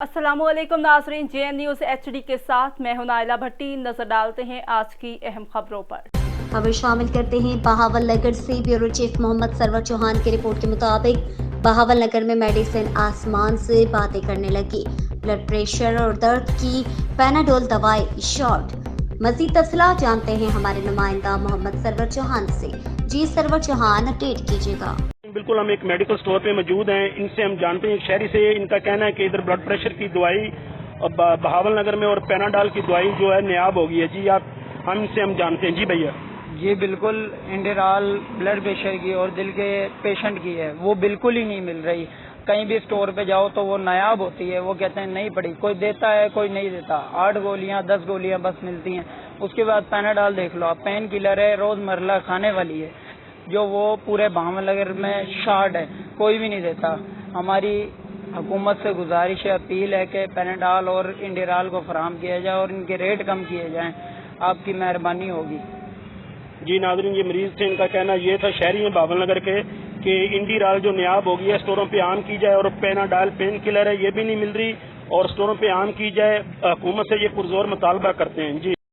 अस्सलाम वालेकुम नाज़रीन, JN न्यूज़ HD के साथ मैं हूं नाइला भट्टी। नजर डालते हैं आज की अहम खबरों पर। खबर शामिल करते हैं बहावल नगर से। ब्यूरो चीफ मोहम्मद सरवर चौहान की रिपोर्ट के मुताबिक बहावल नगर में मेडिसिन आसमान से बातें करने लगी। ब्लड प्रेशर और दर्द की पैनाडोल दवाई शॉर्ट। मजीद तफसीलात जानते हैं हमारे नुमाइंदा मोहम्मद सरवर चौहान से। जी सरवर चौहान, अपडेट कीजिएगा। बिल्कुल, हम एक मेडिकल स्टोर पे मौजूद हैं। इनसे हम जानते हैं, एक शहरी से इनका कहना है कि इधर ब्लड प्रेशर की दवाई बहावल नगर में और पैनाडॉल की दवाई जो है नायाब हो गई है। जी हम जानते हैं। जी भैया। जी बिल्कुल, इंडेराल ब्लड प्रेशर की और दिल के पेशेंट की है, वो बिल्कुल ही नहीं मिल रही। कहीं भी स्टोर पे जाओ तो वो नायाब होती है, वो कहते हैं नहीं पड़ी। कोई देता है, कोई नहीं देता। 8 गोलियां 10 गोलियां बस मिलती हैं। उसके बाद पैनाडॉल देख लो आप, पेन किलर है, रोजमर्रा खाने वाली है, जो वो पूरे बहावल नगर में शार्ट है, कोई भी नहीं देता। हमारी हुकूमत से गुजारिश है, अपील है कि पैनाडॉल और इंडेराल को फराहम किया जाए और इनके रेट कम किए जाएं। आपकी मेहरबानी होगी। जी नाज़रीन, ये मरीज थे, इनका कहना ये था, शहरी हैं बहावल नगर के, कि इंडीराल जो नायाब हो गई है, स्टोरों पे आम की जाए। और पैनाडॉल पेन किलर है, ये भी नहीं मिल रही, और स्टोरों पे आम की जाए। हुकूमत से ये पुरजोर मुतालबा करते हैं। जी।